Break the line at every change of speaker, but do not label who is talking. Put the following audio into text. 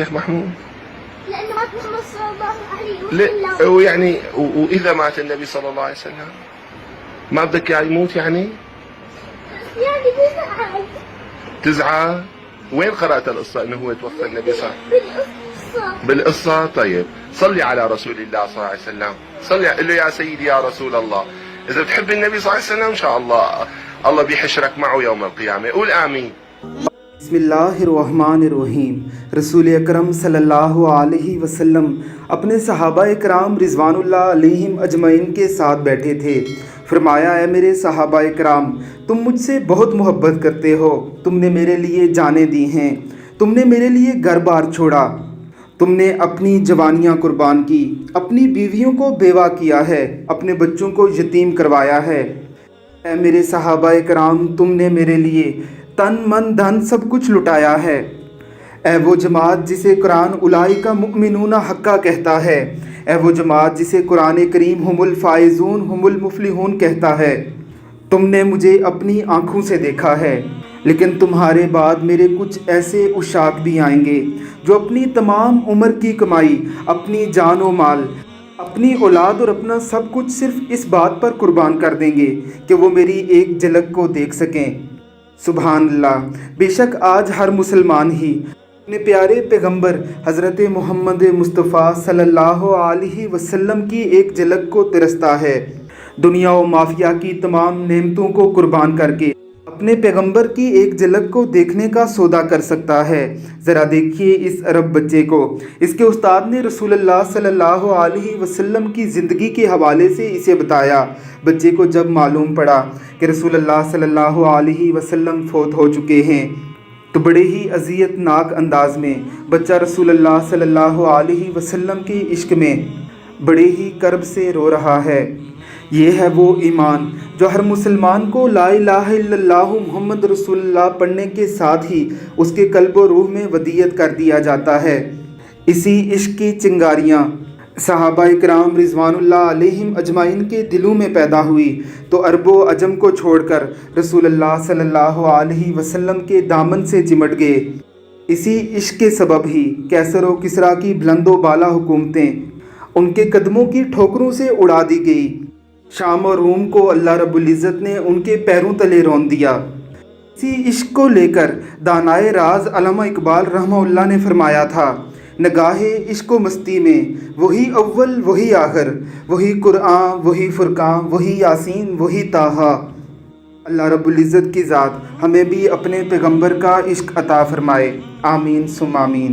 شيخ محمود؟
لأنه مات محمد صلى الله عليه
لا
وسلم.
ويعني وإذا مات النبي صلى الله عليه وسلم ما بدك إياه يموت يعني
بزعل
تزعل؟ وين قرأت القصة إنه هو توفى النبي صلى الله عليه وسلم؟
بالقصة.
بالقصة. طيب صلي على رسول الله صلى الله عليه وسلم، صلي قل له يا سيدي يا رسول الله. إذا بتحب النبي صلى الله عليه وسلم إن شاء الله بيحشرك معه يوم القيامة. قول آمين.
بسم اللہ الرحمن الرحیم۔ رسول اکرم صلی اللہ علیہ وسلم اپنے صحابہ اکرام رضوان اللہ علیہم اجمعین کے ساتھ بیٹھے تھے۔ فرمایا، اے میرے صحابہ اکرام، تم مجھ سے بہت محبت کرتے ہو، تم نے میرے لیے جانیں دی ہیں، تم نے میرے لیے گھر بار چھوڑا، تم نے اپنی جوانیاں قربان کی، اپنی بیویوں کو بیوہ کیا ہے، اپنے بچوں کو یتیم کروایا ہے۔ اے میرے صحابہ اکرام، تم نے میرے لیے تن من دھن سب کچھ لٹایا ہے۔ اے وہ جماعت جسے قرآن اولئک مؤمنون حقا کہتا ہے، اے وہ جماعت جسے قرآن کریم ہم الفائزون ہم المفلحون کہتا ہے، تم نے مجھے اپنی آنکھوں سے دیکھا ہے، لیکن تمہارے بعد میرے کچھ ایسے عشاق بھی آئیں گے جو اپنی تمام عمر کی کمائی، اپنی جان و مال، اپنی اولاد اور اپنا سب کچھ صرف اس بات پر قربان کر دیں گے کہ وہ میری ایک جھلک کو دیکھ سکیں۔ سبحان اللہ، بے شک آج ہر مسلمان ہی اپنے پیارے پیغمبر حضرت محمد مصطفیٰ صلی اللہ علیہ وسلم کی ایک جھلک کو ترستا ہے۔ دنیا و مافیا کی تمام نعمتوں کو قربان کر کے اپنے پیغمبر کی ایک جھلک کو دیکھنے کا سودا کر سکتا ہے۔ ذرا دیکھیے اس عرب بچے کو، اس کے استاد نے رسول اللہ صلی اللہ علیہ وسلم کی زندگی کے حوالے سے اسے بتایا۔ بچے کو جب معلوم پڑا کہ رسول اللہ صلی اللہ علیہ وسلم فوت ہو چکے ہیں تو بڑے ہی اذیت ناک انداز میں بچہ رسول اللہ صلی اللہ علیہ وسلم کے عشق میں بڑے ہی کرب سے رو رہا ہے۔ یہ ہے وہ ایمان جو ہر مسلمان کو لا الہ الا اللہ محمد رسول اللہ پڑھنے کے ساتھ ہی اس کے قلب و روح میں ودیعت کر دیا جاتا ہے۔ اسی عشق کی چنگاریاں صحابہ اکرام رضوان اللہ علیہم اجمعین کے دلوں میں پیدا ہوئی تو عرب و عجم کو چھوڑ کر رسول اللہ صلی اللہ علیہ وسلم کے دامن سے چمٹ گئے۔ اسی عشق کے سبب ہی کیسر و کسریٰ کی بلند و بالا حکومتیں ان کے قدموں کی ٹھوکروں سے اڑا دی گئی۔ شام اور روم کو اللہ رب العزت نے ان کے پیروں تلے رون دیا۔ اسی عشق کو لے کر دانائے راز علامہ اقبال رحمہ اللہ نے فرمایا تھا، نگاہ عشق و مستی میں وہی اول وہی آخر، وہی قرآن وہی فرقان وہی یاسین وہی طٰہٰ۔ اللہ رب العزت کی ذات ہمیں بھی اپنے پیغمبر کا عشق عطا فرمائے، آمین ثم آمین۔